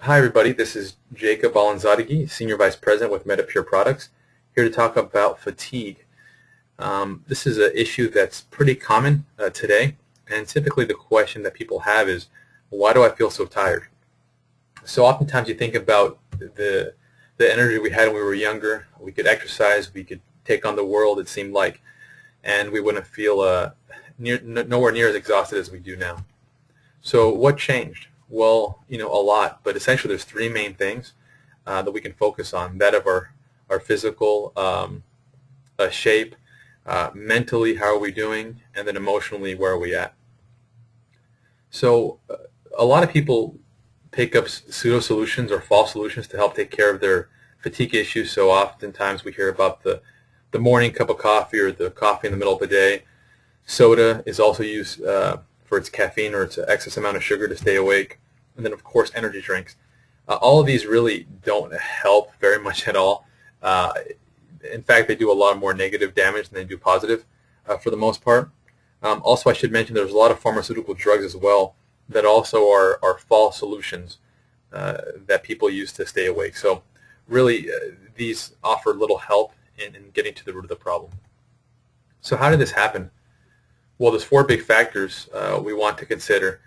Hi everybody, this is Jacob Alanzadegi, Senior Vice President with Metapure Products, here to talk about fatigue. This is an issue that's pretty common today, and typically the question that people have is, why do I feel so tired? So oftentimes you think about the energy we had when we were younger. We could exercise, we could take on the world, it seemed like, and we wouldn't feel nowhere near as exhausted as we do now. So what changed? Well, a lot, but essentially there's three main things that we can focus on. That of our physical shape, mentally, how are we doing, and then emotionally, where are we at? So a lot of people pick up pseudo solutions or false solutions to help take care of their fatigue issues. So oftentimes we hear about the morning cup of coffee or the coffee in the middle of the day. Soda is also used for its caffeine or its excess amount of sugar to stay awake. And then, of course, energy drinks. All of these really don't help very much at all. In fact, they do a lot more negative damage than they do positive for the most part. Also, I should mention there's a lot of pharmaceutical drugs as well that also are false solutions that people use to stay awake. So really, these offer little help in getting to the root of the problem. So how did this happen? Well, there's four big factors we want to consider.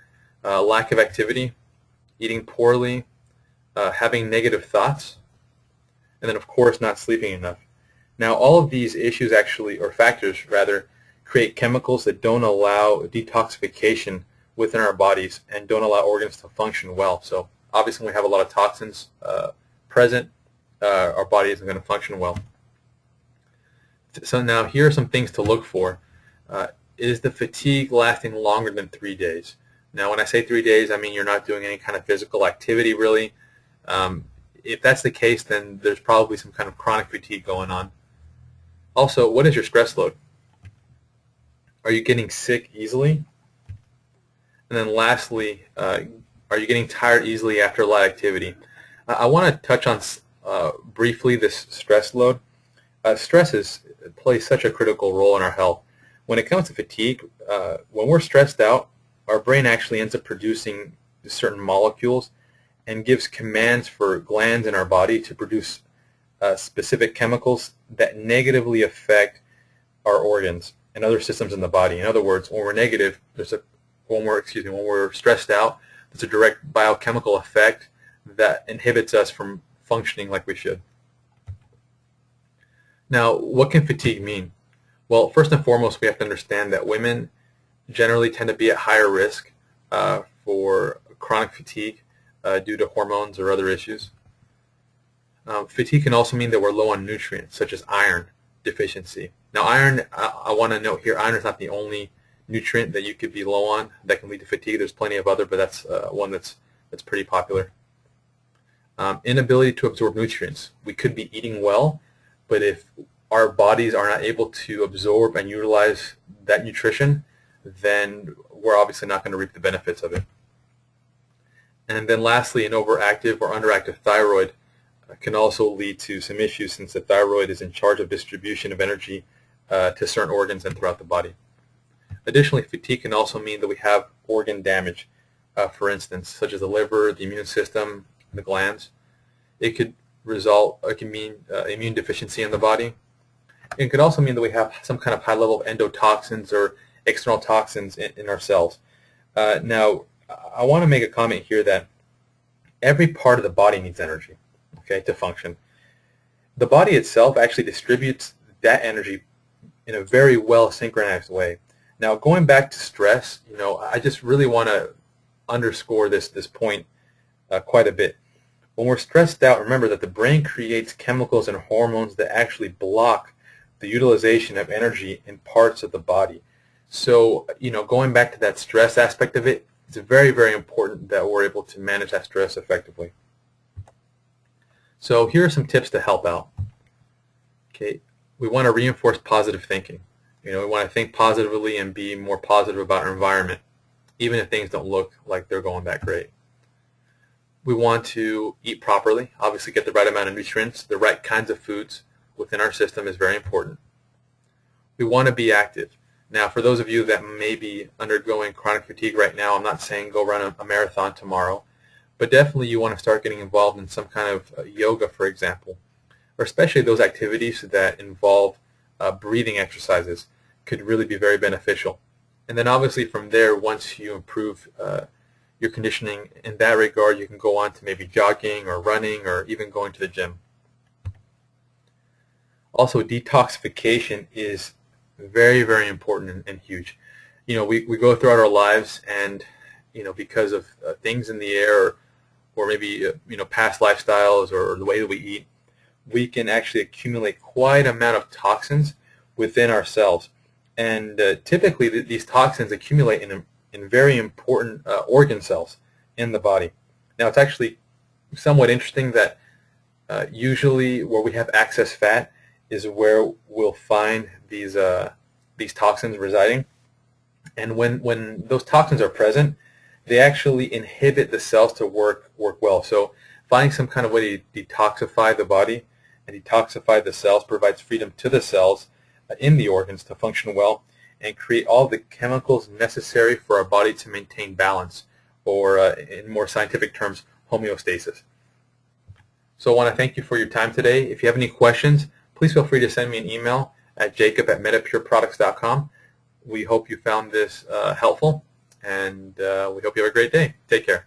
Lack of activity, eating poorly, having negative thoughts, and then, of course, not sleeping enough. Now, all of these issues actually, or factors rather, create chemicals that don't allow detoxification within our bodies and don't allow organs to function well. So obviously when we have a lot of toxins present, our body isn't going to function well. So now here are some things to look for. Is the fatigue lasting longer than 3 days? Now when I say 3 days, I mean you're not doing any kind of physical activity really. If that's the case, then there's probably some kind of chronic fatigue going on. Also, what is your stress load? Are you getting sick easily? And then lastly, are you getting tired easily after a lot of activity? I want to touch on briefly this stress load. Stress plays such a critical role in our health. When it comes to fatigue, when we're stressed out, our brain actually ends up producing certain molecules and gives commands for glands in our body to produce specific chemicals that negatively affect our organs and other systems in the body. In other words, when we're negative, when we're stressed out, there's a direct biochemical effect that inhibits us from functioning like we should. Now, what can fatigue mean? Well, first and foremost, we have to understand that women generally tend to be at higher risk for chronic fatigue due to hormones or other issues. Fatigue can also mean that we're low on nutrients, such as iron deficiency. Now, iron, I want to note here, iron is not the only nutrient that you could be low on that can lead to fatigue. There's plenty of other, but that's one that's pretty popular. Inability to absorb nutrients. We could be eating well, but if our bodies are not able to absorb and utilize that nutrition, then we're obviously not going to reap the benefits of it. And then lastly, an overactive or underactive thyroid can also lead to some issues since the thyroid is in charge of distribution of energy to certain organs and throughout the body. Additionally, fatigue can also mean that we have organ damage, for instance, such as the liver, the immune system, the glands. It could mean immune deficiency in the body. It could also mean that we have some kind of high level of endotoxins or external toxins in our cells. Now, I want to make a comment here that every part of the body needs energy, okay, to function. The body itself actually distributes that energy in a very well synchronized way. Now, going back to stress, I just really want to underscore this point quite a bit. When we're stressed out, remember that the brain creates chemicals and hormones that actually block the utilization of energy in parts of the body. So, going back to that stress aspect of it, it's very, very important that we're able to manage that stress effectively. So here are some tips to help out. Okay, we want to reinforce positive thinking. We want to think positively and be more positive about our environment, even if things don't look like they're going that great. We want to eat properly, obviously get the right amount of nutrients, the right kinds of foods within our system is very important. We want to be active. Now, for those of you that may be undergoing chronic fatigue right now, I'm not saying go run a marathon tomorrow, But definitely you want to start getting involved in some kind of yoga, for example, or especially those activities that involve breathing exercises could really be very beneficial. And then obviously from there, once you improve your conditioning in that regard, you can go on to maybe jogging or running or even going to the gym. Also, detoxification is very, very important and huge. We go throughout our lives, and because of things in the air, or maybe past lifestyles or the way that we eat, we can actually accumulate quite an amount of toxins within ourselves. And typically these toxins accumulate in very important organ cells in the body. Now, it's actually somewhat interesting that usually where we have excess fat is where we'll find these toxins residing. And when those toxins are present, they actually inhibit the cells to work well. So finding some kind of way to detoxify the body and detoxify the cells provides freedom to the cells in the organs to function well and create all the chemicals necessary for our body to maintain balance, or in more scientific terms, homeostasis. So I want to thank you for your time today. If you have any questions, please feel free to send me an email at jacob@metapureproducts.com. We hope you found this helpful, and we hope you have a great day. Take care.